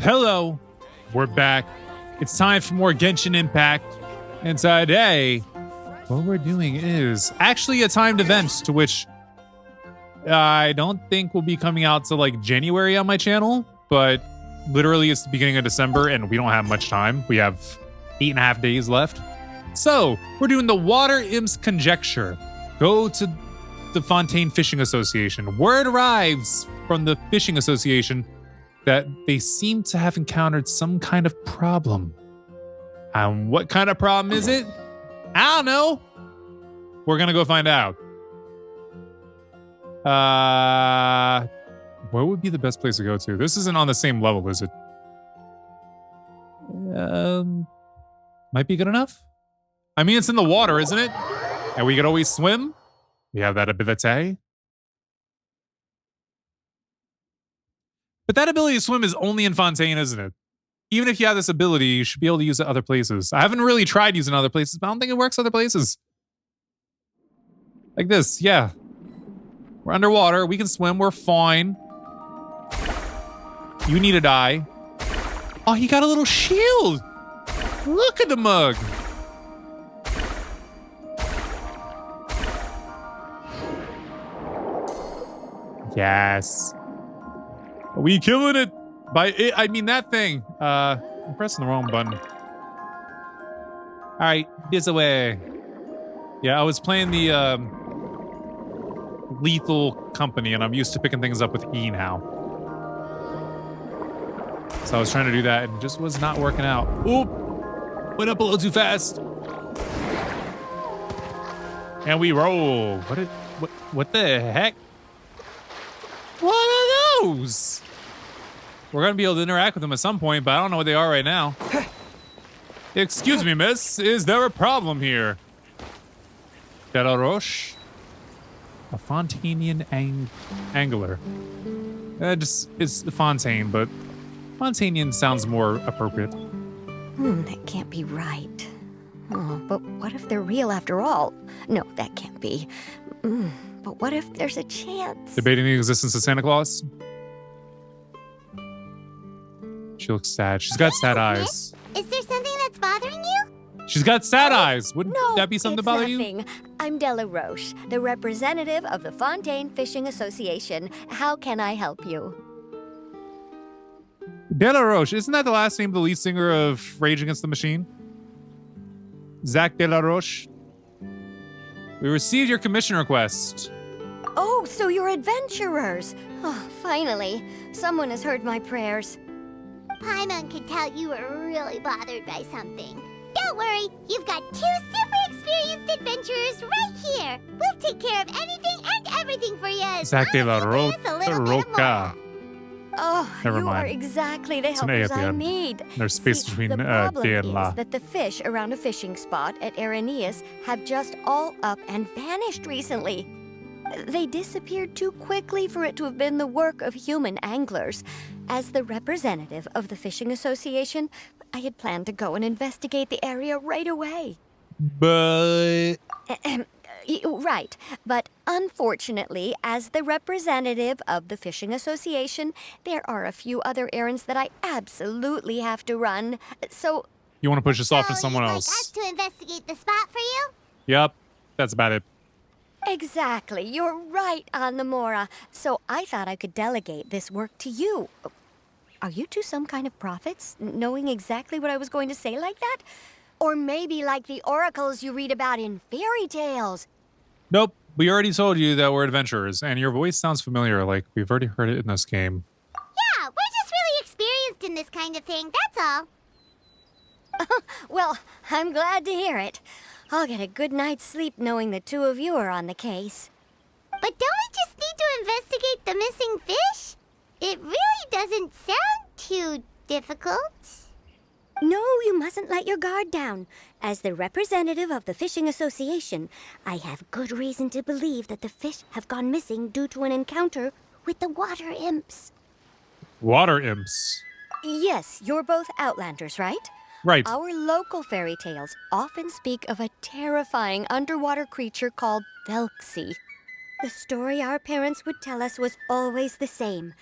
Hello, we're back. It's time for more Genshin Impact. And today, what we're doing is actually a timed event to which I don't think will be coming out till like January on my channel, but literally it's the beginning of December and we don't have much time. We have 8.5 days left. So we're doing the Water Imps Conjecture. Go to the Fontaine Fishing Association. Word arrives from the Fishing Association that they seem to have encountered some kind of problem. And what kind of problem is it? I don't know. We're gonna go find out. Where would be the best place to go to? This isn't on the same level, is it? Might be good enough. I mean, it's in the water, isn't it? And we could always swim. We have that ability. But that ability to swim is only in Fontaine, isn't it? Even if you have this ability, you should be able to use it other places. I haven't really tried using other places, but I don't think it works other places. Like this, yeah. We're underwater. We can swim. We're fine. You need to die. Oh, he got a little shield. Look at the mug. Yes. Are we killing it? By it, I mean that thing. I'm pressing the wrong button. All right, this away. Yeah, I was playing the Lethal Company, and I'm used to picking things up with E now. So I was trying to do that, and it just was not working out. Oop! Went up a little too fast. And we roll. What the heck? What are those? We're going to be able to interact with them at some point, but I don't know what they are right now. Excuse me, miss. Is there a problem here? De la Roche? A Fontanian angler. It's Fontaine, but Fontanian sounds more appropriate. That can't be right. Oh, but what if they're real after all? No, that can't be. But what if there's a chance? Debating the existence of Santa Claus? She looks sad. She's got sad eyes. Is there something that's bothering you? She's got sad eyes. Wouldn't No, that be something to bother nothing. you? I'm De La Roche, the representative of the Fontaine Fishing Association. How can I help you? De La Roche. Isn't that the last name of the lead singer of Rage Against the Machine? Zach De La Roche. We received your commission request. Oh, so you're adventurers. Oh, finally. Someone has heard my prayers. Paimon could tell you were really bothered by something. Don't worry, you've got 2 super experienced adventurers right here. We'll take care of anything and everything for you. Zach De La Roca. Oh, Never you mind. are exactly the It's an A helpers at the I end. need. There's space See, between the problem D and La. is that the fish around a fishing spot at Araneus have just all up and vanished recently. They disappeared too quickly for it to have been the work of human anglers. As the representative of the Fishing Association, I had planned to go and investigate the area right away. But Right, but unfortunately, as the representative of the Fishing Association, there are a few other errands that I absolutely have to run. So, you want to push this off to someone You'd else. like us to investigate the spot for you? Yep, that's about it. exactly, you're right, Anamora. So I thought I could delegate this work to you. Are you two some kind of prophets, knowing exactly what I was going to say like that? Or maybe like the oracles you read about in fairy tales. Nope, we already told you that we're adventurers, and your voice sounds familiar, like we've already heard it in this game. Yeah, we're just really experienced in this kind of thing, that's all. Well, I'm glad to hear it. I'll get a good night's sleep knowing the two of you are on the case. But don't we just need to investigate the missing fish? It really doesn't sound too difficult. No, you mustn't let your guard down. As the representative of the Fishing Association, I have good reason to believe that the fish have gone missing due to an encounter with the water imps. Water imps. Yes, you're both Outlanders, right? Right. Our local fairy tales often speak of a terrifying underwater creature called Velxi. The story our parents would tell us was always the same.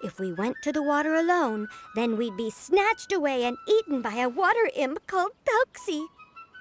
If we went to the water alone, then we'd be snatched away and eaten by a water imp called Toxie.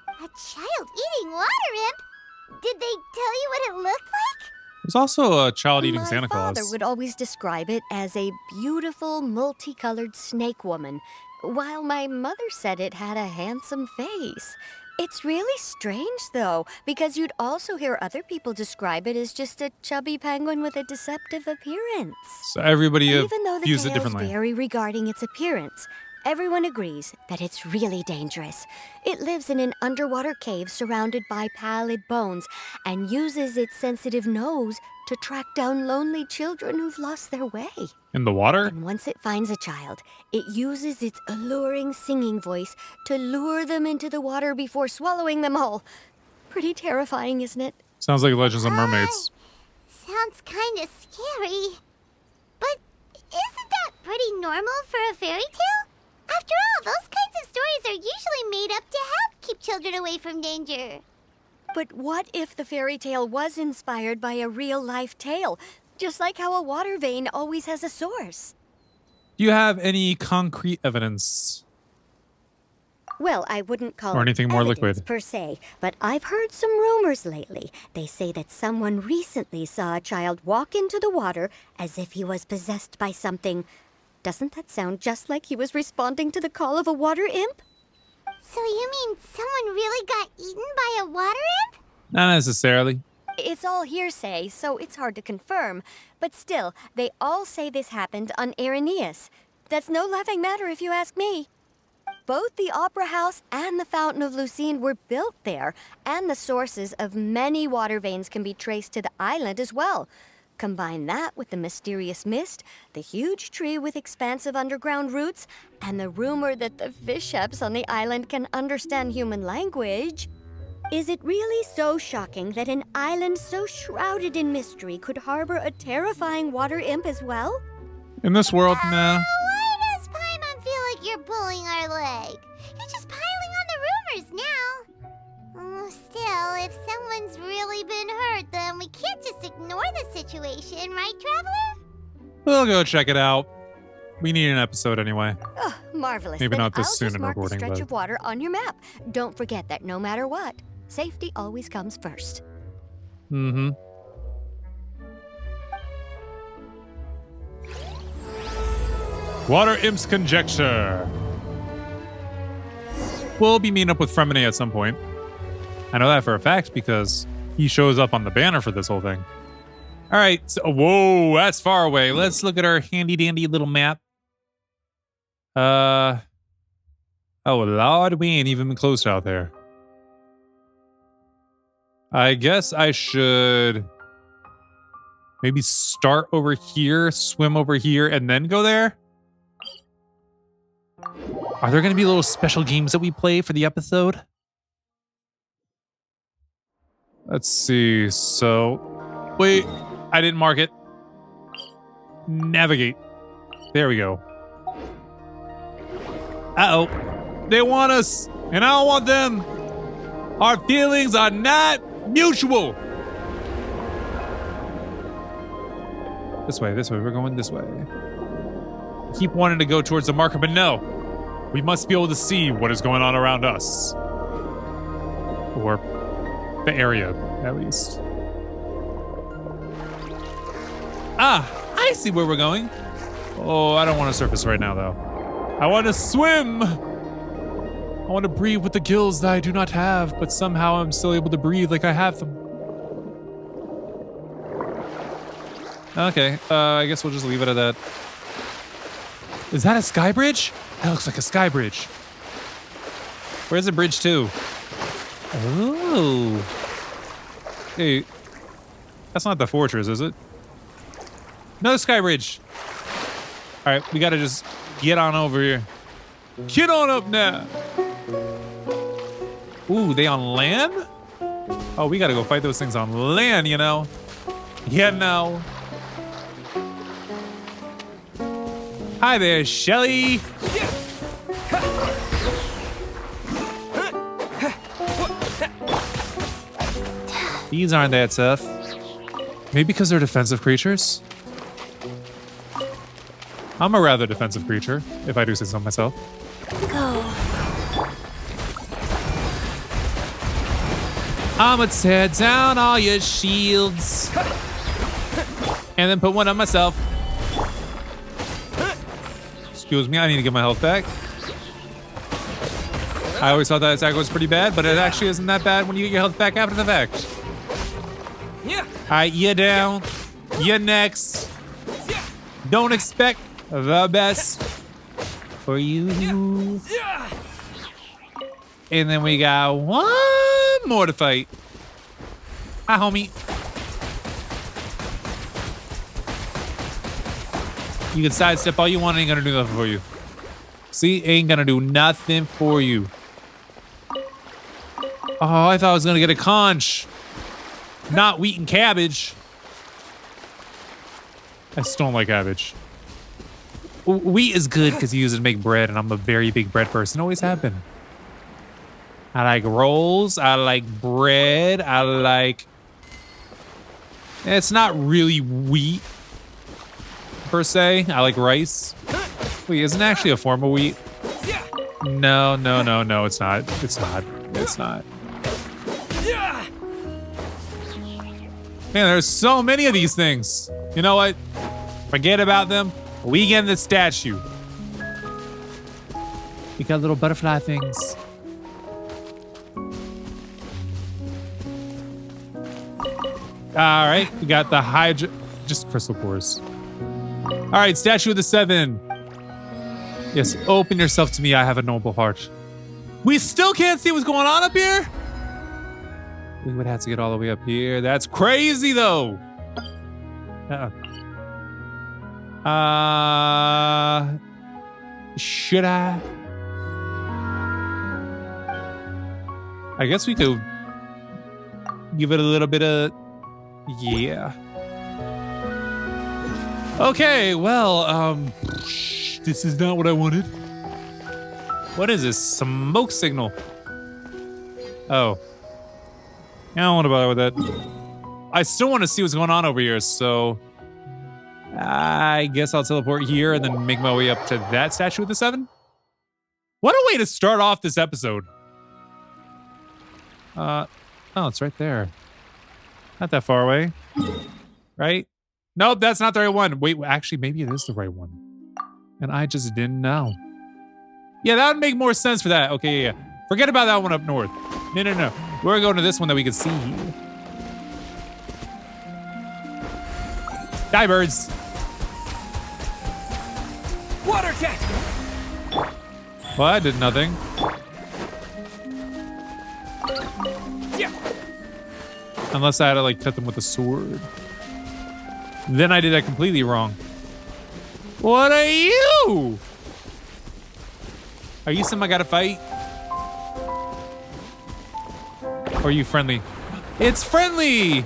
A child eating water imp? Did they tell you what it looked like? There's also a child eating My Santa father Claus. would always describe it as a beautiful, multicolored snake woman, while my mother said it had a handsome face. It's really strange, though, because you'd also hear other people describe it as just a chubby penguin with a deceptive appearance. So everybody Even though the views it tales differently. vary regarding its appearance, everyone agrees that it's really dangerous. It lives in an underwater cave surrounded by pallid bones and uses its sensitive nose to track down lonely children who've lost their way. In the water? And once it finds a child, it uses its alluring singing voice to lure them into the water before swallowing them whole. Pretty terrifying, isn't it? Sounds like Legends of Mermaids. Sounds kind of scary. But isn't that pretty normal for a fairy tale? After all, those kinds of stories are usually made up to help keep children away from danger. But what if the fairy tale was inspired by a real-life tale? Just like how a water vein always has a source. Do you have any concrete evidence? Well, I wouldn't call Or it anything more evidence liquid. per se, but I've heard some rumors lately. They say that someone recently saw a child walk into the water as if he was possessed by something. Doesn't that sound just like he was responding to the call of a water imp? So you mean someone really got eaten by a water imp? Not necessarily. It's all hearsay, so it's hard to confirm. But still, they all say this happened on Irenaeus. That's no laughing matter if you ask me. Both the Opera House and the Fountain of Lucine were built there, and the sources of many water veins can be traced to the island as well. Combine that with the mysterious mist, the huge tree with expansive underground roots, and the rumor that the fish chefs on the island can understand human language. Is it really so shocking that an island so shrouded in mystery could harbor a terrifying water imp as well? In this world, nah. Why does Paimon feel like you're pulling our leg? You're just piling on the rumors now. Still, if someone's really been hurt, then we can't just ignore the situation, right, Traveler? We'll go check it out. We need an episode anyway. Oh, marvelous. Maybe Then not this I'll soon just in mark recording, the stretch but- of water on your map. Don't forget that no matter what, safety always comes first. Mm-hmm. Water Imps Conjecture. We'll be meeting up with Fremine at some point. I know that for a fact because he shows up on the banner for this whole thing. All right. So, whoa, that's far away. Let's look at our handy dandy little map. Oh, Lord, we ain't even been close out there. I guess I should maybe start over here, swim over here, and then go there. Are there going to be little special games that we play for the episode? Let's see. So, wait, I didn't mark it. Navigate. There we go. Uh-oh. They want us, and I don't want them. Our feelings are not mutual. This way, we're going this way. I keep wanting to go towards the marker, but no. We must be able to see what is going on around us. Or the area, at least. Ah, I see where we're going. Oh, I don't want to surface right now, though. I want to swim. I want to breathe with the gills that I do not have, but somehow I'm still able to breathe like I have them. Okay, I guess we'll just leave it at that. Is that a sky bridge? That looks like a sky bridge. Where's the bridge to? Oh. Hey, that's not the fortress, is it? No sky bridge. All right, we gotta just get on over here. Get on up now. Ooh, they on land? Oh, we gotta go fight those things on land, you know? Yeah, no. Hi there, Shelly. These aren't that tough. Maybe because they're defensive creatures? I'm a rather defensive creature, if I do say so myself. Go. I'ma tear down all your shields. And then put one on myself. Excuse me, I need to get my health back. I always thought that attack was pretty bad, but it actually isn't that bad when you get your health back after the fact. Alright, you're down. You're next. Don't expect the best for you. And then we got one more to fight. Hi, homie. You can sidestep all you want, ain't gonna do nothing for you. See, ain't gonna do nothing for you. Oh, I thought I was gonna get a conch. Not wheat and cabbage. I still don't like cabbage. Wheat is good because you use it to make bread, and I'm a very big bread person. Always have been. I like rolls. I like bread. I like... It's not really wheat, per se. I like rice. Wait, isn't it actually a form of wheat? No, it's not. It's not. It's not. Man, there's so many of these things. You know what? Forget about them. We get the statue. We got little butterfly things. All right, we got the Hydra, just crystal cores. All right, statue of the 7. Yes, open yourself to me. I have a noble heart. We still can't see what's going on up here. We would have to get all the way up here. That's crazy, though. Should I? I guess we could give it a little bit of... Yeah. Okay, well, this is not what I wanted. What is this? Smoke signal. Oh. I don't want to bother with that. I still want to see what's going on over here, so... I guess I'll teleport here and then make my way up to that statue of the 7. What a way to start off this episode. Oh, it's right there. Not that far away. Right? Nope, that's not the right one. Wait, actually, maybe it is the right one. And I just didn't know. Yeah, that would make more sense for that. Okay, yeah. Forget about that one up north. No. We're going to this one that we can see. Die, birds. Water attack. Well, I did nothing. Yeah. Unless I had to, like, cut them with a sword. Then I did that completely wrong. What are you? Are you something I gotta fight? Or are you friendly? It's friendly!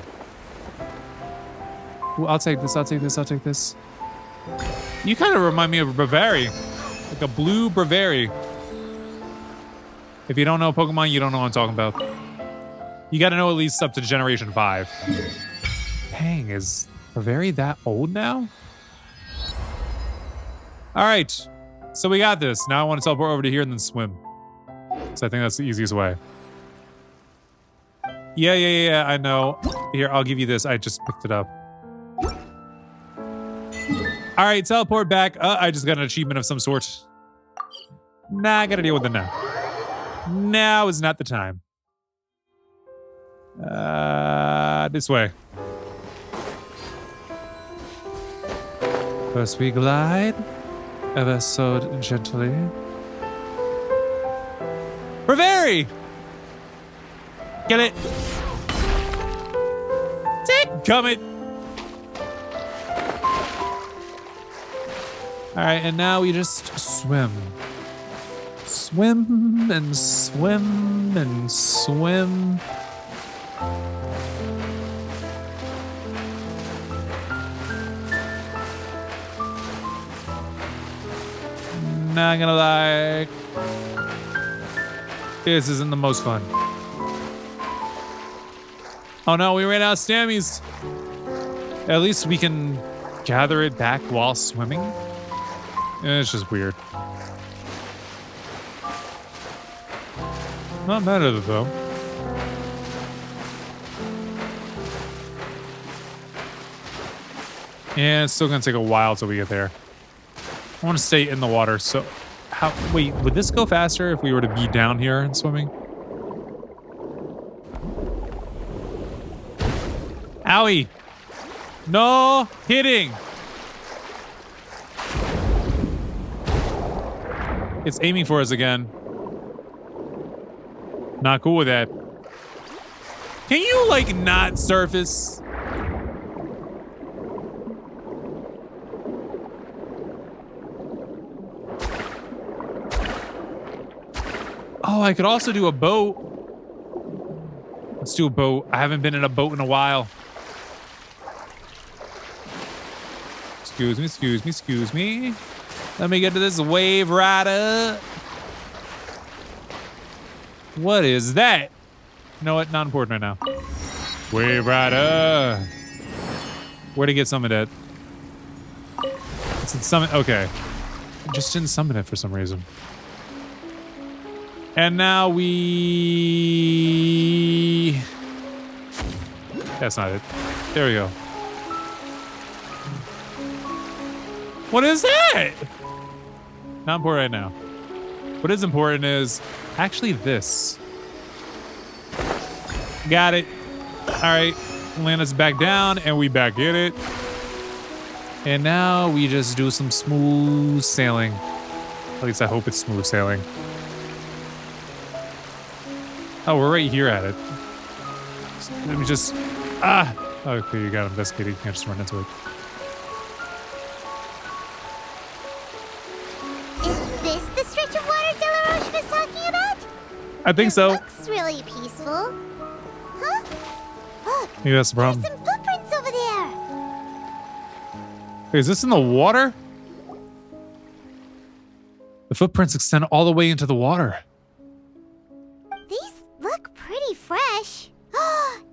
Ooh, I'll take this, I'll take this, I'll take this. You kind of remind me of a Bravari. Like a blue Bravari. If you don't know Pokemon, you don't know what I'm talking about. You gotta know at least up to Generation 5. Dang, is Bravari that old now? Alright, so we got this. Now I want to teleport over to here and then swim. So I think that's the easiest way. Yeah, I know. Here, I'll give you this. I just picked it up. Alright, teleport back. I just got an achievement of some sort. Nah, I gotta deal with it now. Now is not the time. This way. First we glide, ever so gently. Bravari! Get it! Come it! Alright, and now we just swim. Swim and swim and swim. Not gonna lie. This isn't the most fun. Oh no, we ran out of stammies. At least we can gather it back while swimming. It's just weird. Not mad at it though. And it's still gonna take a while till we get there. I want to stay in the water, so how wait, would this go faster if we were to be down here and swimming? Owie! No hitting! It's aiming for us again. Not cool with that. Can you, like, not surface? Oh, I could also do a boat. Let's do a boat. I haven't been in a boat in a while. Excuse me, excuse me, excuse me. Let me get to this wave rider. What is that? You know what? Not important right now. Wave rider. Where to get summoned at? It's in summon. Okay. I just didn't summon it for some reason. And now we... That's not it. There we go. What is that? Not important right now. What is important is actually this. Got it. All right. Land us back down and we back in it. And now we just do some smooth sailing. At least I hope it's smooth sailing. Oh, we're right here at it. Let me just... Ah! Okay, you got investigated. You can't just run into it. Is this the stretch of water Delaroche was talking about? I think so. Looks really peaceful. Huh? Look, Maybe that's the there's problem. some footprints over there. Wait, is this in the water? The footprints extend all the way into the water. These look pretty fresh.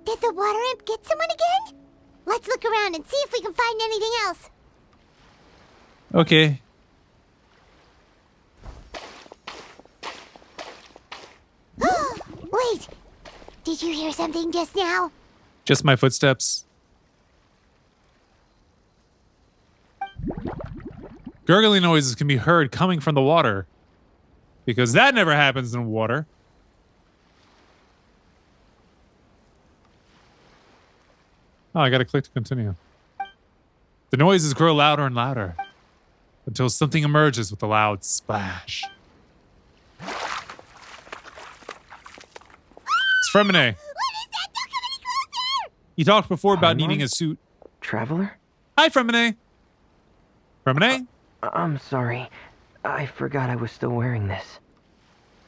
Did the water imp get someone again? Let's look around and see if we can find anything else. Okay. Wait, did you hear something just now? Just my footsteps. Gurgling noises can be heard coming from the water. Because that never happens in water. Oh, I gotta click to continue. The noises grow louder and louder until something emerges with a loud splash. It's Fremine. What is that? Don't come any closer! You talked before about Paimon? needing a suit. Traveler? Hi, Fremine. Fremine? I'm sorry. I forgot I was still wearing this.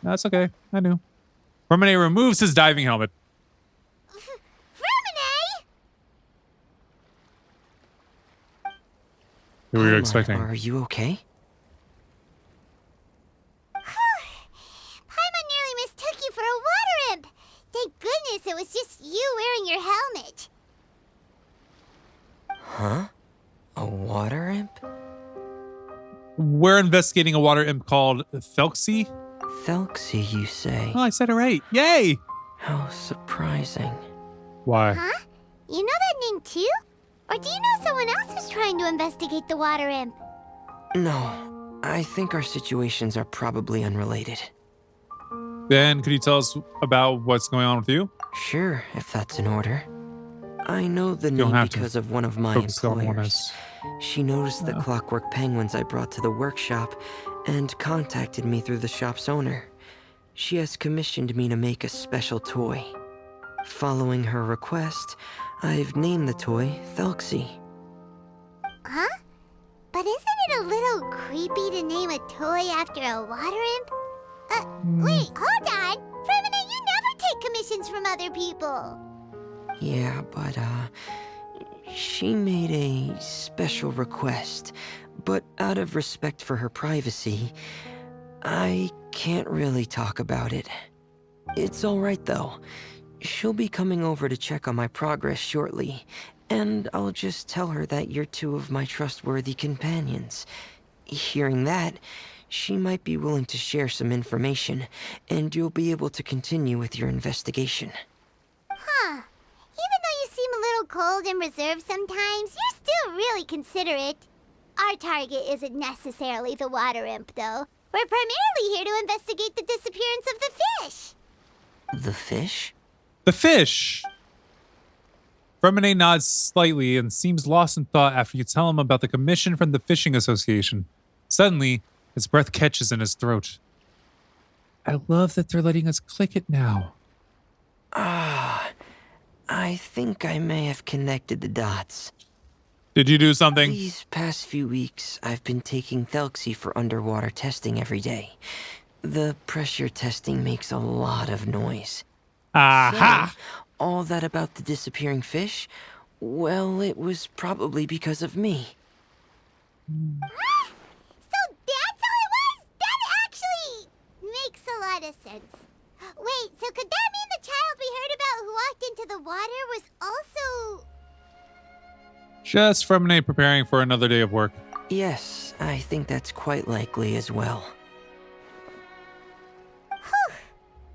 No, that's okay. I knew. Fremine removes his diving helmet. Fremine! Who were you Paimon, expecting? Are you okay? Paimon nearly mistook you for a water imp. Thank goodness it was just you wearing your helmet. Huh? A water imp? We're investigating a water imp called Thelxie. Thelxie, you say? Oh, I said it right. Yay! How surprising. Why? Huh? You know that name too? Or do you know someone else who's trying to investigate the water imp? No, I think our situations are probably unrelated. Then could you tell us about what's going on with you? Sure, if that's in order. I know the You don't name have to because of one of my focus on one employers. as- She noticed the Oh. clockwork penguins I brought to the workshop and contacted me through the shop's owner. She has commissioned me to make a special toy. Following her request, I've named the toy Thelxie. Huh? But isn't it a little creepy to name a toy after a water imp? Wait, hold on. Fremine, you never take commissions from other people. Yeah, but, she made a special request, but out of respect for her privacy, I can't really talk about it. It's alright though. She'll be coming over to check on my progress shortly, and I'll just tell her that you're two of my trustworthy companions. Hearing that, she might be willing to share some information, and you'll be able to continue with your investigation. Huh. Even though you seem a little cold and reserved sometimes, you're still really considerate. Our target isn't necessarily the water imp, though. We're primarily here to investigate the disappearance of the fish. The fish? The fish! Fremine nods slightly and seems lost in thought after you tell him about the commission from the Fishing Association. Suddenly, his breath catches in his throat. I love that they're letting us click it now. Ah, I think I may have connected the dots. Did you do something? These past few weeks, I've been taking Thelxie for underwater testing every day. The pressure testing makes a lot of noise. Aha! So, all that about the disappearing fish? Well, it was probably because of me. So that's all it was? That actually makes a lot of sense. Wait, so could that mean the child we heard about who walked into the water was also... Just Fremine preparing for another day of work. Yes, I think that's quite likely as well. Whew.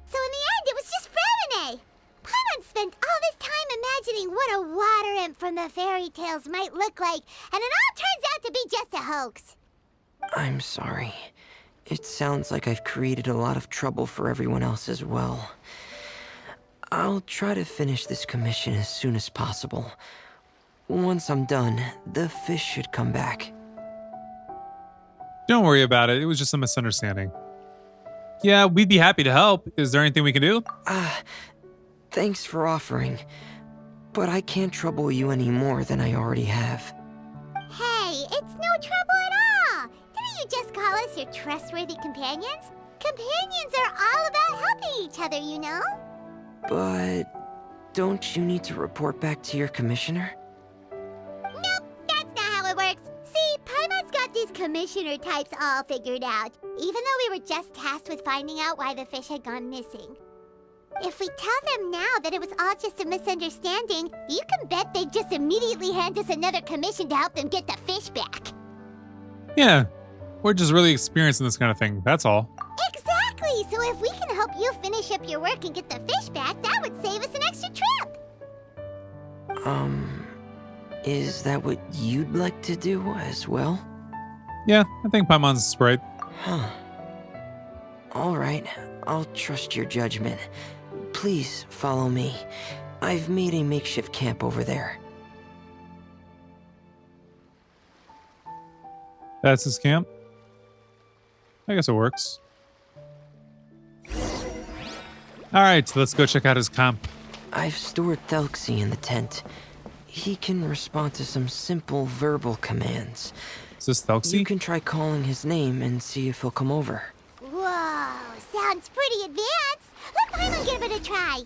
So in the end, it was just Fremine. Paimon spent all this time imagining what a water imp from the fairy tales might look like, and it all turns out to be just a hoax. I'm sorry. It sounds like I've created a lot of trouble for everyone else as well. I'll try to finish this commission as soon as possible. Once I'm done, the fish should come back. Don't worry about it. It was just a misunderstanding. Yeah, we'd be happy to help. Is there anything we can do? Thanks for offering. But I can't trouble you any more than I already have. Hey, it's no trouble at all. Didn't you just call us your trustworthy companions? Companions are all about helping each other, you know? But don't you need to report back to your commissioner? Nope, that's not how it works. See, Paimon's got these commissioner types all figured out, even though we were just tasked with finding out why the fish had gone missing. If we tell them now that it was all just a misunderstanding, you can bet they'd just immediately hand us another commission to help them get the fish back. Yeah, we're just really experienced in this kind of thing. That's all. Exactly! So if we can help you finish up your work and get the fish back, that would save us an extra trip! Is that what you'd like to do as well? Yeah, I think Paimon's right. Huh. Alright, I'll trust your judgment. Please follow me. I've made a makeshift camp over there. That's his camp. I guess it works. Alright, so let's go check out his camp. I've stored Thelxie in the tent. He can respond to some simple verbal commands. Is this You Thelxie? can try calling his name and see if he'll come over. Whoa, sounds pretty advanced. Let Paimon give it a try.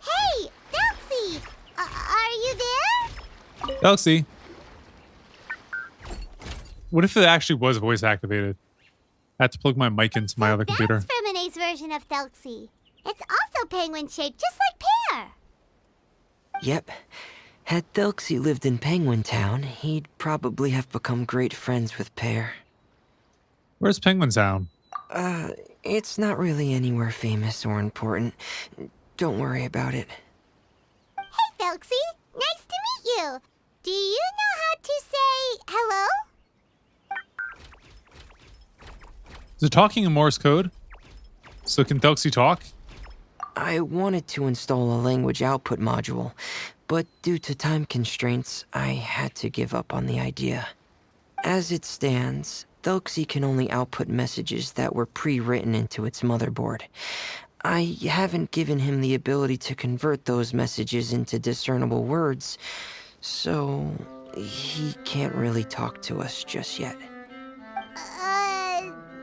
Hey, Thelxie! Are you there? Thelxie. What if it actually was voice activated? I had to plug my mic into my other computer. That's Fremine's version of Thelxie. It's also penguin-shaped, just like Pear. Yep. Had Thelxie lived in Penguin Town, he'd probably have become great friends with Pear. Where's Penguin Town? It's not really anywhere famous or important. Don't worry about it. Hey, Thelxie. Nice to meet you. Do you know how to say hello? Is it talking in Morse code? So can Thelxie talk? I wanted to install a language output module, but due to time constraints, I had to give up on the idea. As it stands, Thelxie can only output messages that were pre-written into its motherboard. I haven't given him the ability to convert those messages into discernible words, so he can't really talk to us just yet.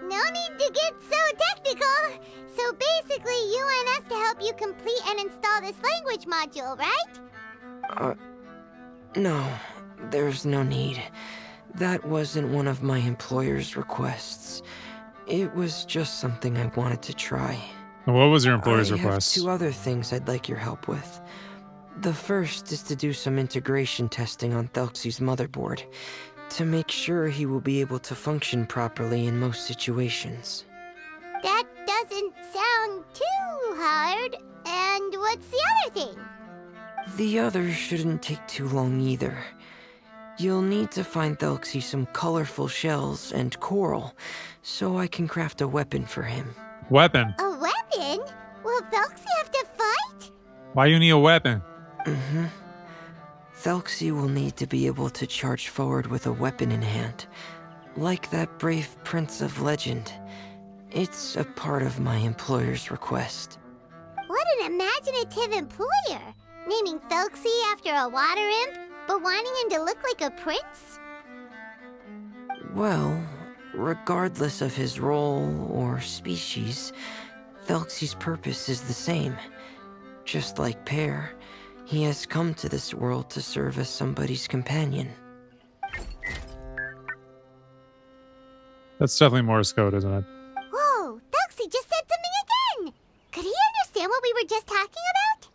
No need to get so technical. So basically, you want us to help you complete and install this language module, right? No, there's no need. That wasn't one of my employer's requests. It was just something I wanted to try. And what was your employer's I request? have 2 other things I'd like your help with. The first is to do some integration testing on Thelxie's motherboard. to make sure he will be able to function properly in most situations. That doesn't sound too hard. And what's the other thing? The other shouldn't take too long either. You'll need to find Thelxie some colorful shells and coral, so I can craft a weapon for him. Weapon? A weapon? Will Felxie have to fight? Why you need a weapon? Mm-hmm. Thelxie will need to be able to charge forward with a weapon in hand, like that brave prince of legend. It's a part of my employer's request. What an imaginative employer! Naming Felxie after a water imp, but wanting him to look like a prince? Well, regardless of his role or species, Thelxie's purpose is the same. Just like Pear, he has come to this world to serve as somebody's companion. That's definitely Morse code, isn't it? Whoa, Felxie just said something again! Could he understand what we were just talking about?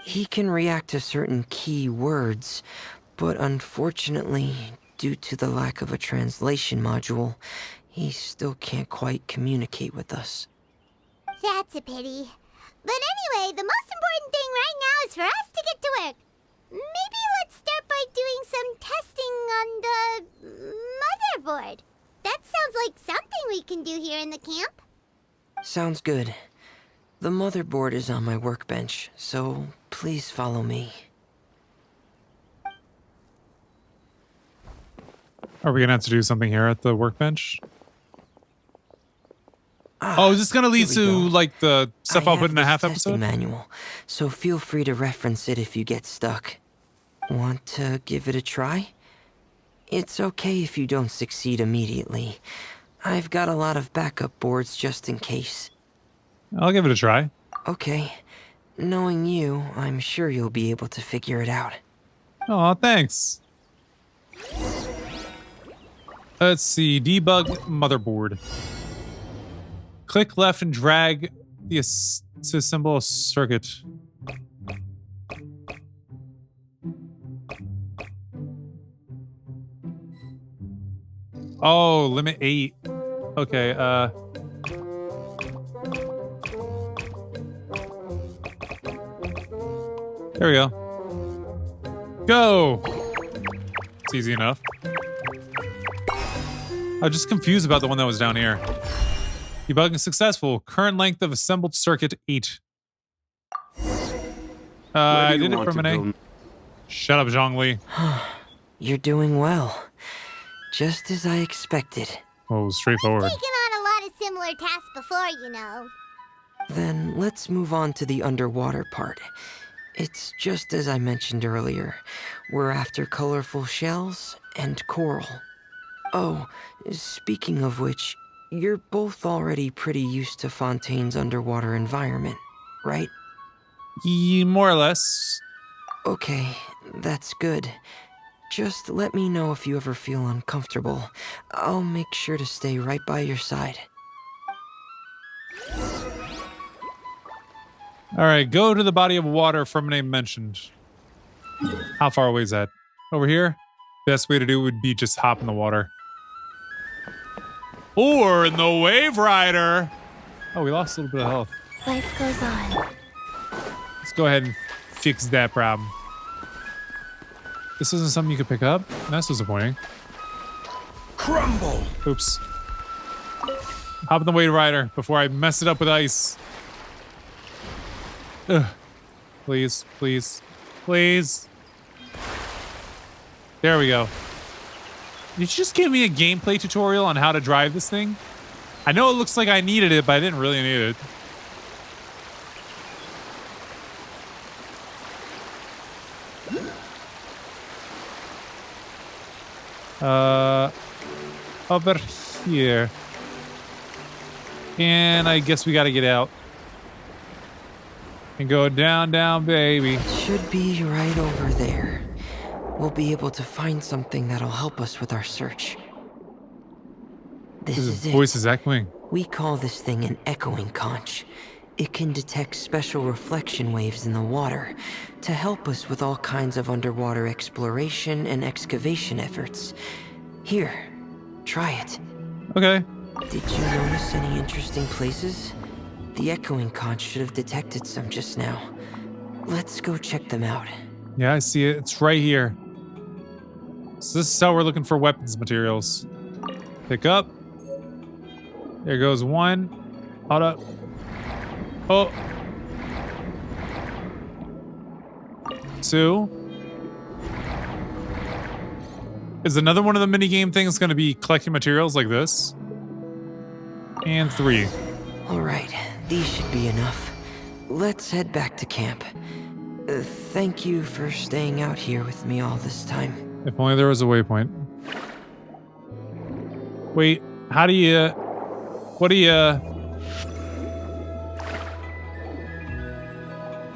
He can react to certain key words, but unfortunately, due to the lack of a translation module, he still can't quite communicate with us. That's a pity. But anyway, the most important thing right now is for us to get to work. Maybe let's start by doing some testing on the motherboard. That sounds like something we can do here in the camp. Sounds good. The motherboard is on my workbench, so please follow me. Are we gonna have to do something here at the workbench? Oh, is this gonna lead here we to go. like the stuff I'll put in a this half testing episode? manual, so feel free to reference it if you get stuck. Want to give it a try? It's okay if you don't succeed immediately. I've got a lot of backup boards just in case. I'll give it a try. Okay. Knowing you, I'm sure you'll be able to figure it out. Oh, thanks. Let's see. Debug motherboard. Click left and drag to assemble a circuit. Oh, limit 8. Okay, there we go. Go! It's easy enough. I was just confused about the one that was down here. Debugging successful. Current length of assembled circuit 8. I did it from an A. Shut up, Zhongli. You're doing well. Just as I expected. Oh, straightforward. Taken on a lot of similar tasks before, you know. Then let's move on to the underwater part. It's just as I mentioned earlier. We're after colorful shells and coral. Oh, speaking of which, you're both already pretty used to Fontaine's underwater environment, right? More or less. Okay, that's good. Just let me know if you ever feel uncomfortable. I'll make sure to stay right by your side. Alright, go to the body of water from name mentioned. How far away is that? Over here? Best way to do it would be just hop in the water. Or in the wave rider! Oh, we lost a little bit of health. Life goes on. Let's go ahead and fix that problem. This isn't something you could pick up? That's disappointing. Crumble! Oops. Hop in the wave rider before I mess it up with ice. Ugh. Please, please, please. There we go. Did you just give me a gameplay tutorial on how to drive this thing? I know it looks like I needed it, but I didn't really need it. Over here. And I guess we gotta get out. And go down, down, baby. Should be right over there. We'll be able to find something that'll help us with our search. This His is voice it. is echoing. We call this thing an echoing conch. It can detect special reflection waves in the water to help us with all kinds of underwater exploration and excavation efforts. Here, try it. Okay. Did you notice any interesting places? The echoing conch should have detected some just now. Let's go check them out. Yeah, I see it. It's right here. So this is how we're looking for weapons materials. Pick up. There goes one. Hold up. Oh. Two. Is another one of the minigame things going to be collecting materials like this? And 3. All right, these should be enough. Let's head back to camp. Thank you for staying out here with me all this time. If only there was a waypoint. Wait, how do you... What do you...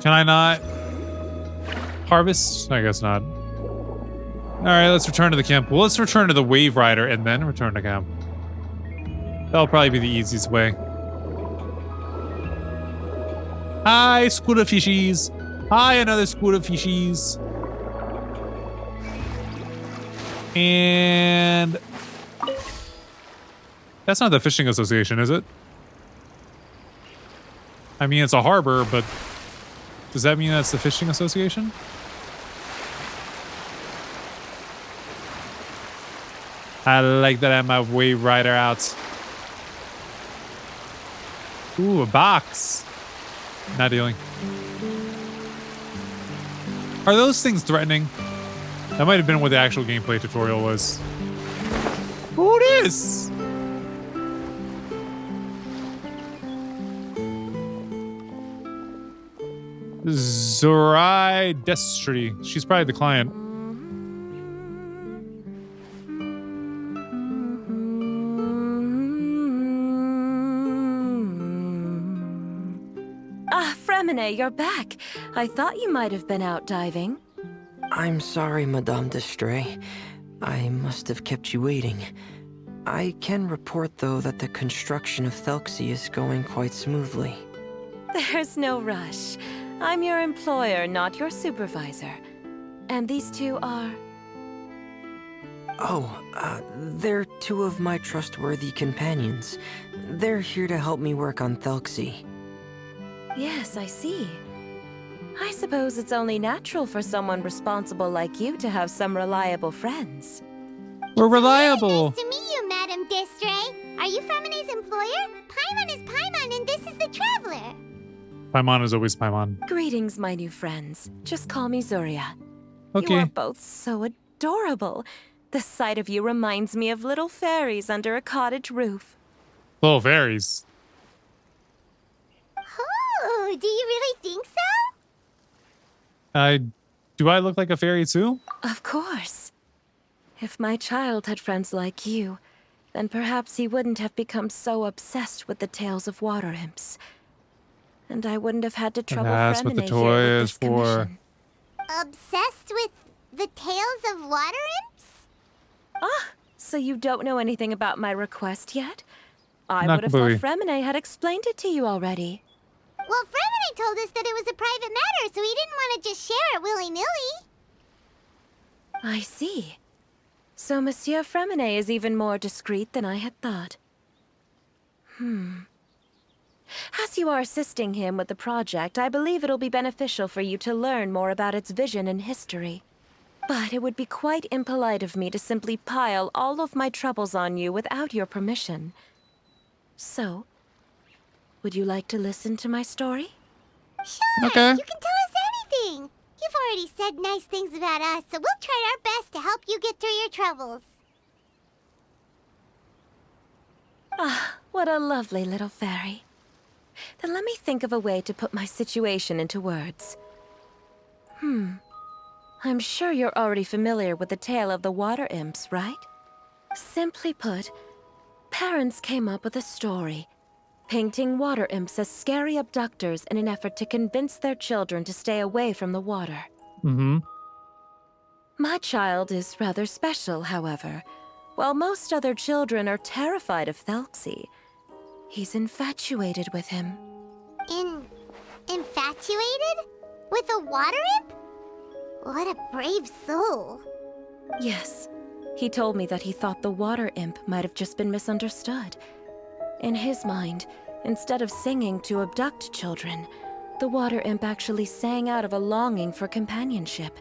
Can I not harvest? I guess not. Alright, let's return to the camp. Well, let's return to the Wave Rider and then return to camp. That'll probably be the easiest way. Hi, Scooter Fishies. Hi, another Scooter Fishies. And... That's not the fishing association, is it? I mean, it's a harbor, but... Does that mean that's the fishing association? I like that I have my Wave Rider out. Ooh, a box. Not dealing. Are those things threatening? That might have been what the actual gameplay tutorial was. Who it is? Zorai Destry. She's probably the client. Fremine, you're back. I thought you might have been out diving. I'm sorry, Madame Destray. I must have kept you waiting. I can report, though, that the construction of Thelxie is going quite smoothly. There's no rush. I'm your employer, not your supervisor. And these two are... They're 2 of my trustworthy companions. They're here to help me work on Thelxie. Yes, I see. I suppose it's only natural for someone responsible like you to have some reliable friends. We're reliable. Nice to meet you, Madame Destray. Are you Fremine's employer? Paimon is Paimon, and this is the Traveler. Paimon is always Paimon. Greetings, my new friends. Just call me Zuria. Okay. You are both so adorable. The sight of you reminds me of little fairies under a cottage roof. Little fairies. Oh, do you really think so? Do I look like a fairy too? Of course. If my child had friends like you, then perhaps he wouldn't have become so obsessed with the tales of water imps. And I wouldn't have had to trouble that's what the Fremine toy here with is this for. commission. Obsessed with the tales of water imps? Ah, so you don't know anything about my request yet? I Not would have completely. thought Fremine had explained it to you already. Well, Fremine told us that it was a private matter, so he didn't want to just share it willy-nilly. I see. So Monsieur Fremine is even more discreet than I had thought. As you are assisting him with the project, I believe it'll be beneficial for you to learn more about its vision and history. But it would be quite impolite of me to simply pile all of my troubles on you without your permission. So, would you like to listen to my story? Sure, Okay. you can tell us anything. You've already said nice things about us, so we'll try our best to help you get through your troubles. Ah, what a lovely little fairy. Then let me think of a way to put my situation into words. I'm sure you're already familiar with the tale of the water imps, right? Simply put, parents came up with a story, painting water imps as scary abductors in an effort to convince their children to stay away from the water. Mm-hmm. My child is rather special, however. While most other children are terrified of Thelxie, he's infatuated with him. infatuated? With a water imp? What a brave soul. Yes. He told me that he thought the water imp might have just been misunderstood. In his mind, instead of singing to abduct children, the water imp actually sang out of a longing for companionship.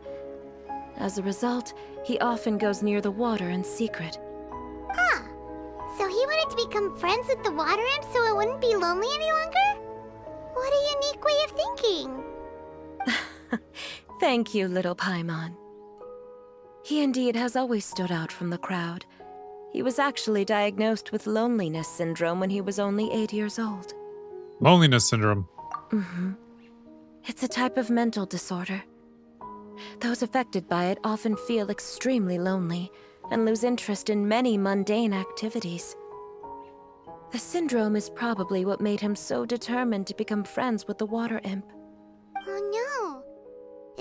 As a result, he often goes near the water in secret. Ah, so he wanted to become friends with the water imp so it wouldn't be lonely any longer? What a unique way of thinking. Thank you, little Paimon. He indeed has always stood out from the crowd. He was actually diagnosed with loneliness syndrome when he was only 8 years old. Loneliness syndrome. It's a type of mental disorder. Those affected by it often feel extremely lonely and lose interest in many mundane activities. The syndrome is probably what made him so determined to become friends with the water imp. Oh no.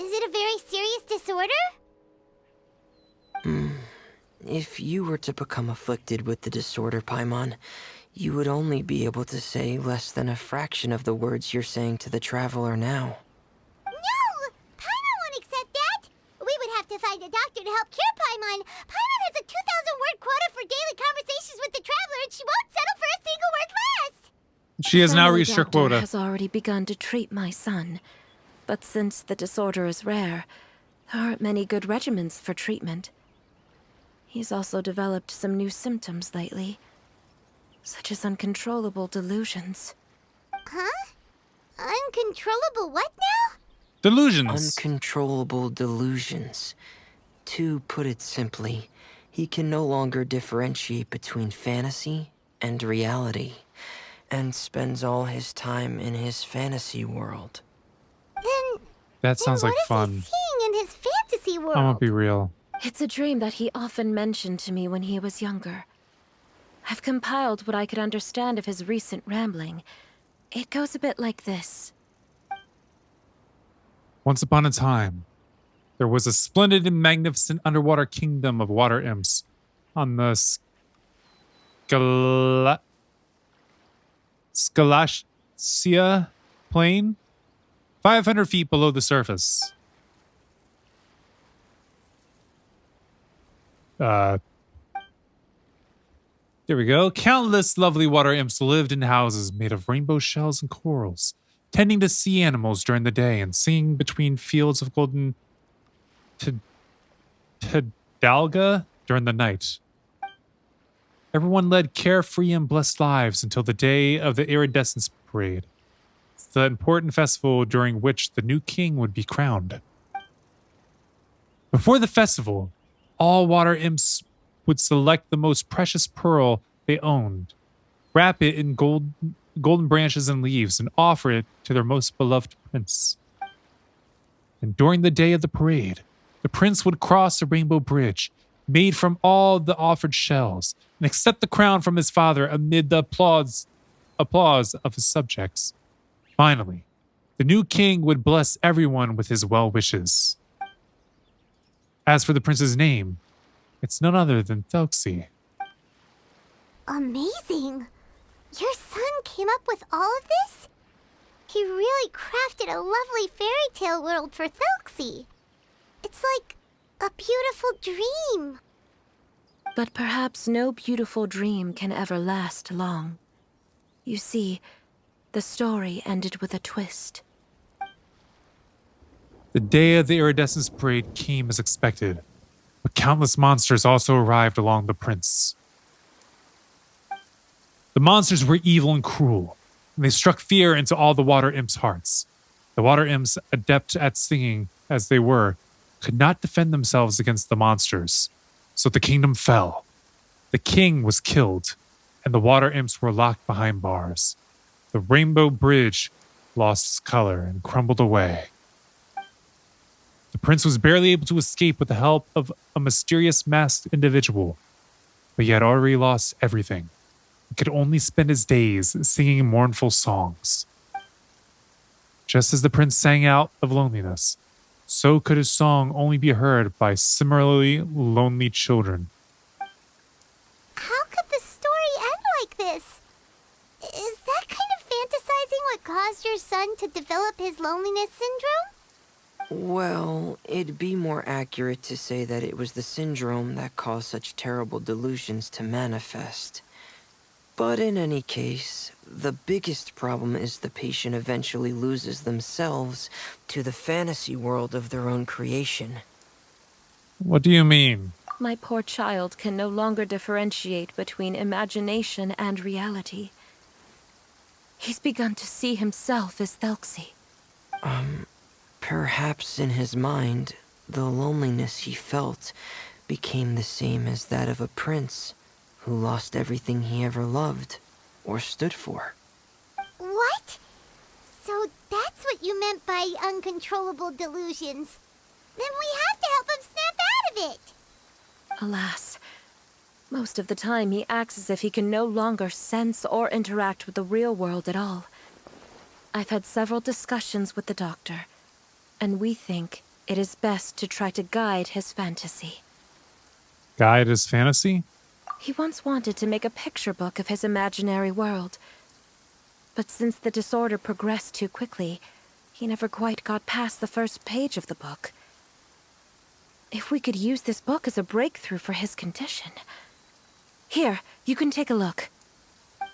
Is it a very serious disorder? If you were to become afflicted with the disorder, Paimon, you would only be able to say less than a fraction of the words you're saying to the traveler now. No! Paimon won't accept that! We would have to find a doctor to help cure Paimon. Paimon has a 2,000-word quota for daily conversations with the traveler, and she won't settle for a single word less! She has now Family reached her doctor quota. has already begun to treat my son. But since the disorder is rare, there aren't many good regimens for treatment. He's also developed some new symptoms lately, such as uncontrollable delusions. Huh? Uncontrollable what now? Delusions. Uncontrollable delusions. To put it simply, he can no longer differentiate between fantasy and reality, and spends all his time in his fantasy world. That sounds like what is fun. he seeing in his fantasy world? I'm gonna be real. It's a dream that he often mentioned to me when he was younger. I've compiled what I could understand of his recent rambling. It goes a bit like this. Once upon a time, there was a splendid and magnificent underwater kingdom of water imps on the Scalacia plain, 500 feet below the surface. There we go. Countless lovely water imps lived in houses made of rainbow shells and corals, tending to sea animals during the day and singing between fields of golden Tadalga during the night. Everyone led carefree and blessed lives until the day of the iridescence parade, the important festival during which the new king would be crowned. Before the festival, all water imps would select the most precious pearl they owned, wrap it in golden branches and leaves, and offer it to their most beloved prince. And during the day of the parade, the prince would cross a rainbow bridge made from all the offered shells and accept the crown from his father amid the applause of his subjects. Finally, the new king would bless everyone with his well wishes. As for the prince's name, it's none other than Thelxie. Amazing! Your son came up with all of this? He really crafted a lovely fairy tale world for Thelxie. It's like a beautiful dream. But perhaps no beautiful dream can ever last long. You see, the story ended with a twist. The day of the iridescence parade came as expected, but countless monsters also arrived along the prince. The monsters were evil and cruel, and they struck fear into all the water imps' hearts. The water imps, adept at singing as they were, could not defend themselves against the monsters, so the kingdom fell. The king was killed, and the water imps were locked behind bars. The rainbow bridge lost its color and crumbled away. The prince was barely able to escape with the help of a mysterious masked individual, but he had already lost everything. He could only spend his days singing mournful songs. Just as the prince sang out of loneliness, so could his song only be heard by similarly lonely children. How could the story end like this? Is that kind of fantasizing what caused your son to develop his loneliness syndrome? Well, it'd be more accurate to say that it was the syndrome that caused such terrible delusions to manifest. But in any case, the biggest problem is the patient eventually loses themselves to the fantasy world of their own creation. What do you mean? My poor child can no longer differentiate between imagination and reality. He's begun to see himself as Thelxie. Perhaps in his mind, the loneliness he felt became the same as that of a prince who lost everything he ever loved or stood for. What? So that's what you meant by uncontrollable delusions. Then we have to help him snap out of it. Alas, most of the time he acts as if he can no longer sense or interact with the real world at all. I've had several discussions with the doctor, and we think it is best to try to guide his fantasy. Guide his fantasy? He once wanted to make a picture book of his imaginary world, but since the disorder progressed too quickly, he never quite got past the first page of the book. If we could use this book as a breakthrough for his condition... Here, you can take a look. Ah,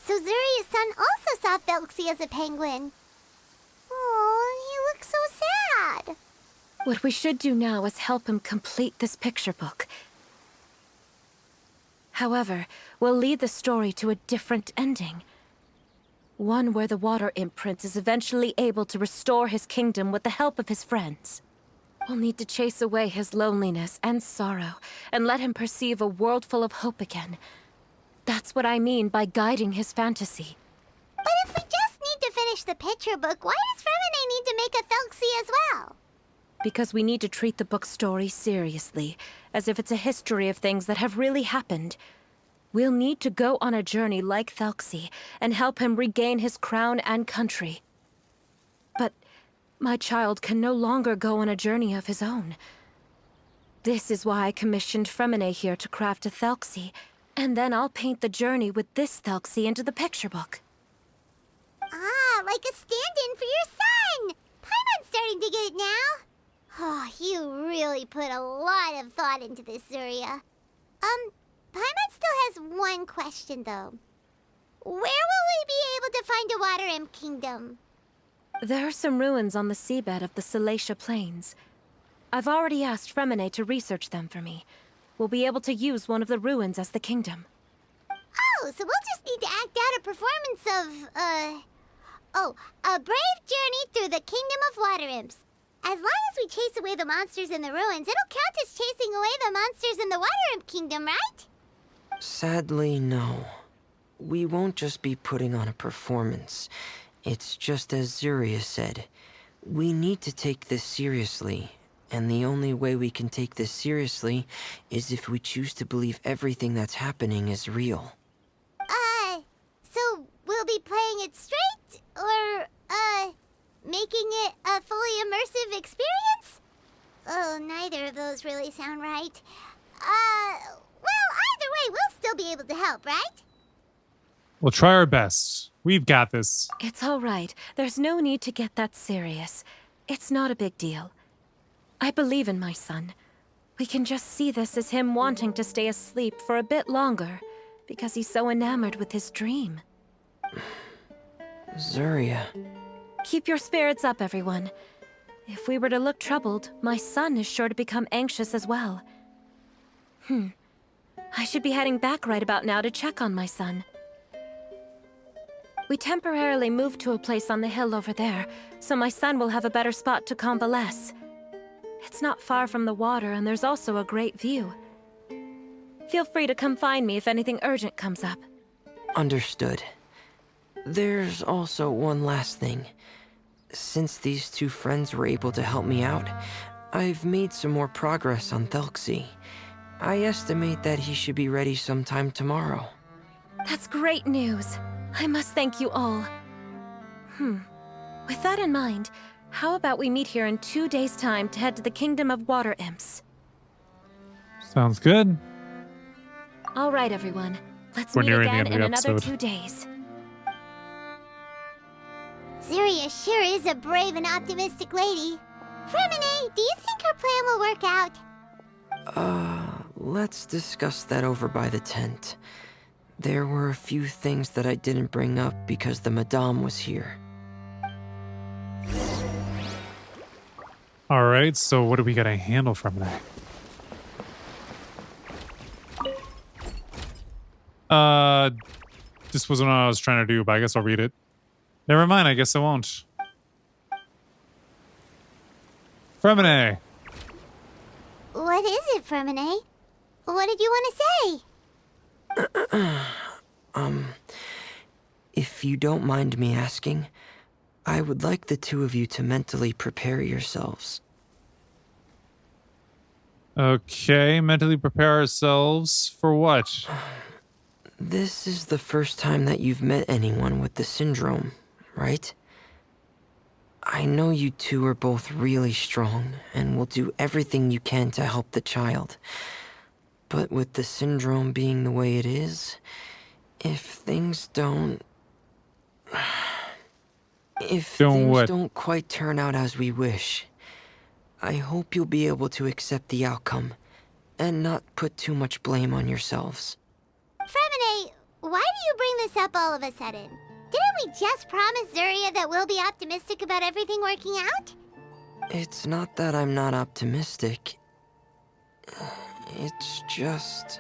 so Zuria's son also saw Thelxie as a penguin. Oh, he looks so sad. What we should do now is help him complete this picture book. However, we'll lead the story to a different ending. One where the Water Imp Prince is eventually able to restore his kingdom with the help of his friends. We'll need to chase away his loneliness and sorrow, and let him perceive a world full of hope again. That's what I mean by guiding his fantasy. But if we just need to finish the picture book, why does Fremine need to make a Thelxie as well? Because we need to treat the book's story seriously, as if it's a history of things that have really happened. We'll need to go on a journey like Thelxie, and help him regain his crown and country. But my child can no longer go on a journey of his own. This is why I commissioned Fremine here to craft a Thelxie, and then I'll paint the journey with this Thelxie into the picture book. Ah, like a stand-in for your son! Paimon's starting to get it now. Oh, you really put a lot of thought into this, Zuria. Paimon still has one question, though. Where will we be able to find a Water Imp Kingdom? There are some ruins on the seabed of the Salacia Plains. I've already asked Fremine to research them for me. We'll be able to use one of the ruins as the kingdom. Oh, so we'll just need to act out a performance of, a brave journey through the Kingdom of Water Imps. As long as we chase away the monsters in the ruins, it'll count as chasing away the monsters in the Water Imp Kingdom, right? Sadly, no. We won't just be putting on a performance. It's just as Zuria said. We need to take this seriously. And the only way we can take this seriously is if we choose to believe everything that's happening is real. So we'll be playing it straight? Or, making it a fully immersive experience? Oh, neither of those really sound right. Well, either way, we'll still be able to help, right? We'll try our best. We've got this. It's all right. There's no need to get that serious. It's not a big deal. I believe in my son. We can just see this as him wanting to stay asleep for a bit longer, because he's so enamored with his dream. Zuria. Keep your spirits up, everyone. If we were to look troubled, my son is sure to become anxious as well. I should be heading back right about now to check on my son. We temporarily moved to a place on the hill over there, so my son will have a better spot to convalesce. It's not far from the water, and there's also a great view. Feel free to come find me if anything urgent comes up. Understood. There's also one last thing. Since these two friends were able to help me out, I've made some more progress on Thelxie. I estimate that he should be ready sometime tomorrow. That's great news. I must thank you all. With that in mind, how about we meet here in 2 days' time to head to the Kingdom of Water Imps? Sounds good. All right, everyone. Let's We're meet nearing the again end of in the another episode. 2 days. Zuria sure is a brave and optimistic lady. Fremine, do you think her plan will work out? Let's discuss that over by the tent. There were a few things that I didn't bring up because the Madame was here. All right, so what do we got to handle from that? This wasn't what I was trying to do, but I guess I'll read it. Never mind, I guess I won't. Fremine. What is it, Fremine? What did you want to say? If you don't mind me asking, I would like the two of you to mentally prepare yourselves. Okay, mentally prepare ourselves for what? This is the first time that you've met anyone with the syndrome, right? I know you two are both really strong and will do everything you can to help the child. But with the syndrome being the way it is, if things don't quite turn out as we wish, I hope you'll be able to accept the outcome and not put too much blame on yourselves. Fremine, why do you bring this up all of a sudden? Didn't we just promise Zuria that we'll be optimistic about everything working out? It's not that I'm not optimistic. It's just...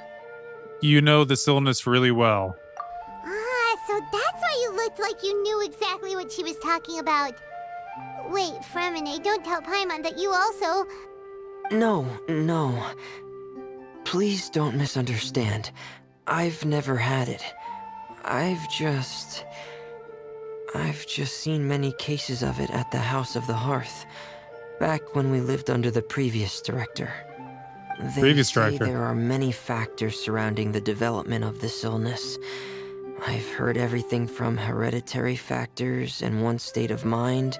You know this illness really well. Ah, so that's why you looked like you knew exactly what she was talking about. Wait, Fremine, don't tell Paimon that you also... No. Please don't misunderstand. I've never had it. I've just seen many cases of it at the House of the Hearth, back when we lived under the previous director. They say there are many factors surrounding the development of this illness. I've heard everything from hereditary factors and one's state of mind,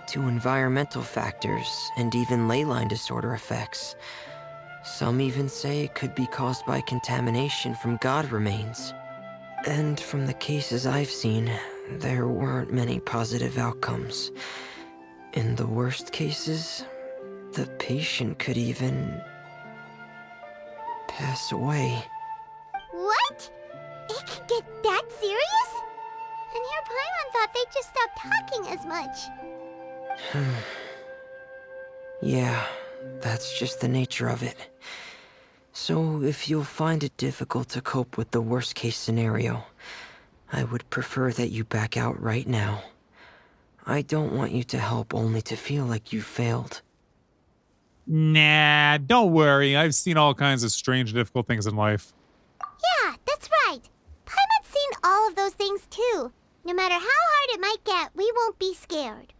to environmental factors and even ley line disorder effects. Some even say it could be caused by contamination from god remains. And from the cases I've seen, there weren't many positive outcomes. In the worst cases, the patient could even pass away. What? It could get that serious? And here Paimon thought they'd just stop talking as much. Yeah, that's just the nature of it. So if you'll find it difficult to cope with the worst case scenario, I would prefer that you back out right now. I don't want you to help only to feel like you failed. Nah, don't worry. I've seen all kinds of strange, difficult things in life. Yeah, that's right. Paimon's seen all of those things too. No matter how hard it might get, we won't be scared.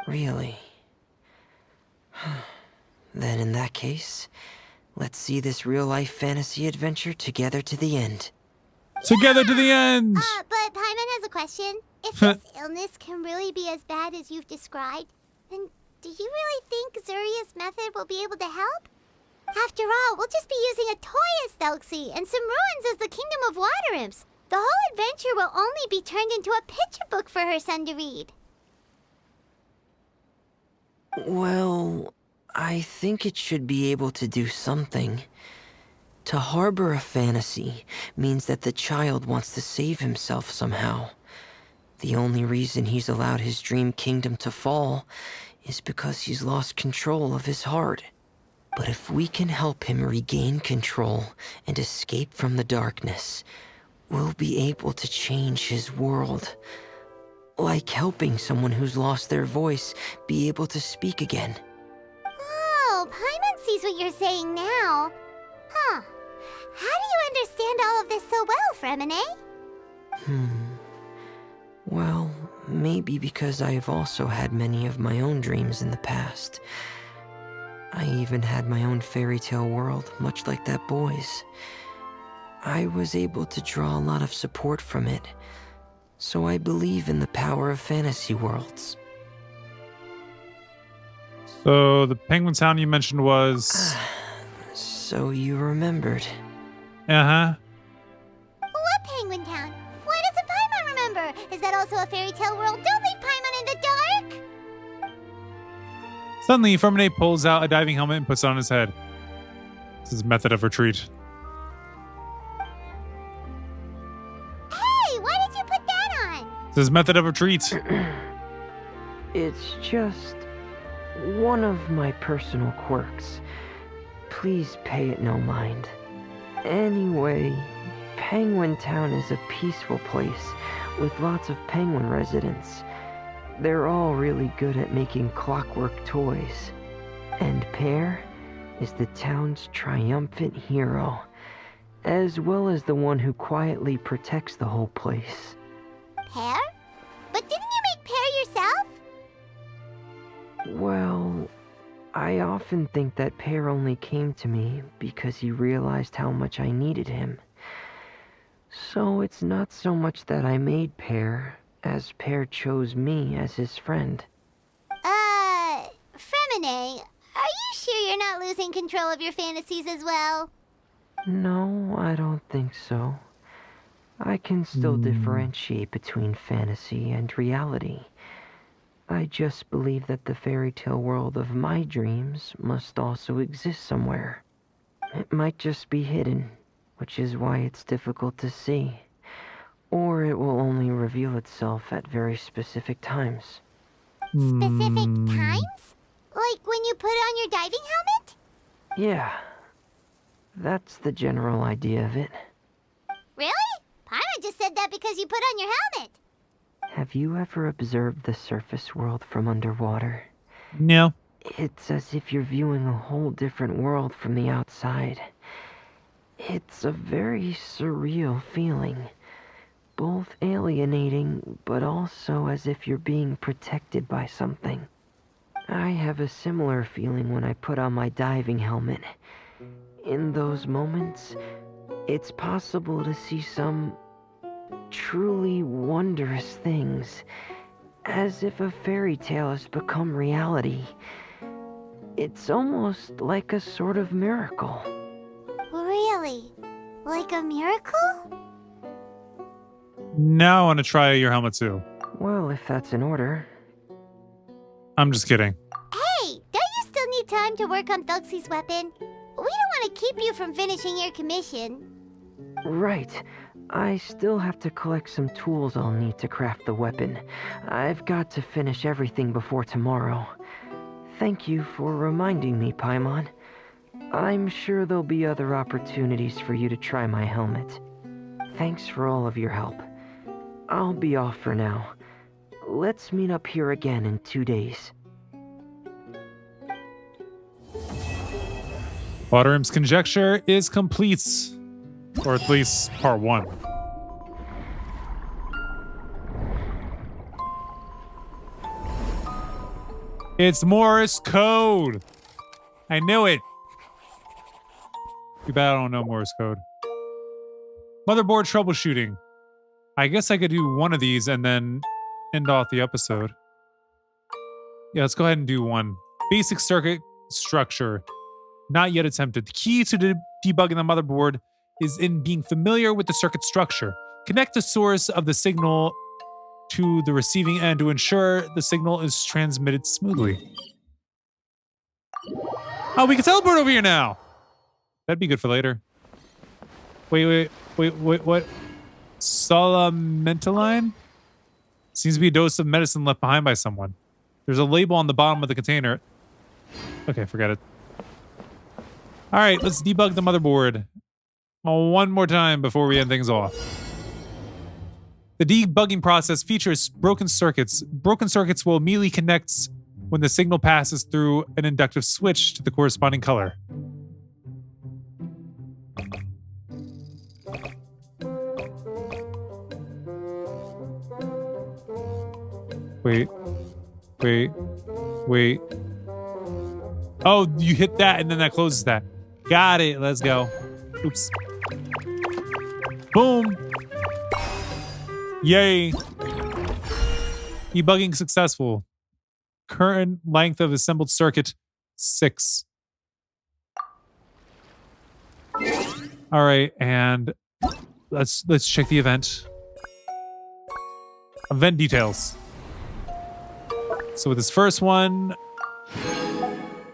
Really? Then in that case, let's see this real-life fantasy adventure together to the end. Together to the end! But Paimon has a question. If this illness can really be as bad as you've described, then do you really think Zuria's method will be able to help? After all, we'll just be using a toy as Thelxie and some ruins as the Kingdom of Water Imps. The whole adventure will only be turned into a picture book for her son to read. Well, I think it should be able to do something. To harbor a fantasy means that the child wants to save himself somehow. The only reason he's allowed his dream kingdom to fall is because he's lost control of his heart. But if we can help him regain control and escape from the darkness, we'll be able to change his world. Like helping someone who's lost their voice be able to speak again. Oh, Paimon sees what you're saying now. Huh. How do you understand all of this so well, Fremine? Well, maybe because I have also had many of my own dreams in the past. I even had my own fairy tale world, much like that boy's. I was able to draw a lot of support from it, so I believe in the power of fantasy worlds. So the penguin town you mentioned was... So you remembered. Uh-huh. What Penguin Town? Why doesn't Paimon remember? Is that also a fairy tale world? Don't Suddenly, Ferminae pulls out a diving helmet and puts it on his head. This is his method of retreat. Hey, why did you put that on? This is his method of retreat. It's just one of my personal quirks. Please pay it no mind. Anyway, Penguin Town is a peaceful place with lots of penguin residents. They're all really good at making clockwork toys. And Pear is the town's triumphant hero, as well as the one who quietly protects the whole place. Pear? But didn't you make Pear yourself? Well, I often think that Pear only came to me because he realized how much I needed him. So it's not so much that I made Pear, as Pear chose me as his friend. Ferminae, are you sure you're not losing control of your fantasies as well? No, I don't think so. I can still differentiate between fantasy and reality. I just believe that the fairy tale world of my dreams must also exist somewhere. It might just be hidden, which is why it's difficult to see. Or it will only reveal itself at very specific times. Specific times? Like when you put on your diving helmet? Yeah, that's the general idea of it. Really? Paimon just said that because you put on your helmet. Have you ever observed the surface world from underwater? No. It's as if you're viewing a whole different world from the outside. It's a very surreal feeling. Both alienating, but also as if you're being protected by something. I have a similar feeling when I put on my diving helmet. In those moments, it's possible to see some truly wondrous things, as if a fairy tale has become reality. It's almost like a sort of miracle. Really? Like a miracle? Now I want to try your helmet too. Well, if that's in order. I'm just kidding. Hey, don't you still need time to work on Thugsy's weapon? We don't want to keep you from finishing your commission. Right. I still have to collect some tools I'll need to craft the weapon. I've got to finish everything before tomorrow. Thank you for reminding me, Paimon. I'm sure there'll be other opportunities for you to try my helmet. Thanks for all of your help. I'll be off for now. Let's meet up here again in 2 days. Water Imp's conjecture is complete. Or at least part 1. It's Morse code. I knew it. Too bad I don't know Morse code. Motherboard troubleshooting. I guess I could do one of these and then end off the episode. Yeah, let's go ahead and do one. Basic circuit structure. Not yet attempted. The key to debugging the motherboard is in being familiar with the circuit structure. Connect the source of the signal to the receiving end to ensure the signal is transmitted smoothly. Oh, we can teleport over here now. That'd be good for later. Wait, what? Salamentaline? Seems to be a dose of medicine left behind by someone. There's a label on the bottom of the container. Okay, forget it. All right, let's debug the motherboard. One more time before we end things off. The debugging process features broken circuits. Broken circuits will immediately connect when the signal passes through an inductive switch to the corresponding color. Wait. Oh, you hit that and then that closes that. Got it. Let's go. Oops. Boom. Yay. Debugging successful. Current length of assembled circuit 6. All right, and let's check the event. Event details. So with this first one,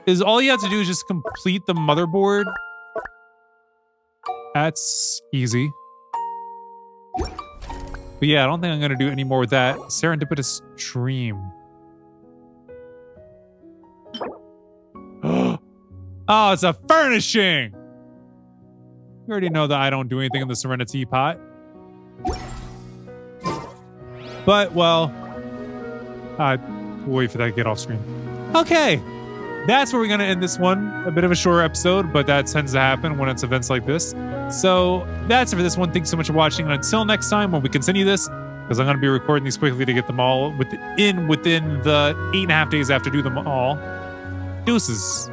is all you have to do is just complete the motherboard. That's easy. But yeah, I don't think I'm going to do any more with that. Serendipitous dream. Oh, it's a furnishing! You already know that I don't do anything in the Serenity pot. But, well, we'll wait for that to get off screen. Okay, that's where we're going to end this one. A bit of a shorter episode, but that tends to happen when it's events like this. So that's it for this one. Thanks so much for watching. And until next time when we continue this, because I'm going to be recording these quickly to get them all within the 8.5 days after do them all. Deuces.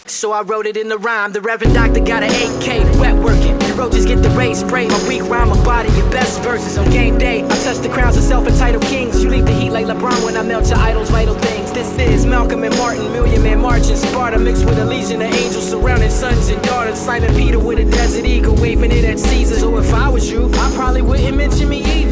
So I wrote it in the rhyme. The Reverend Doctor got an 8K, wet working. The roaches get the race spray. My weak rhyme, my body, your best verses on game day. I touch the crowns of self-entitled kings. You leave the heat like LeBron when I melt your idols' vital things. This is Malcolm and Martin, Million Man March in Sparta, mixed with a legion of angels surrounding sons and daughters. Simon Peter with a desert eagle, waving it at Caesar. So if I was you, I probably wouldn't mention me either.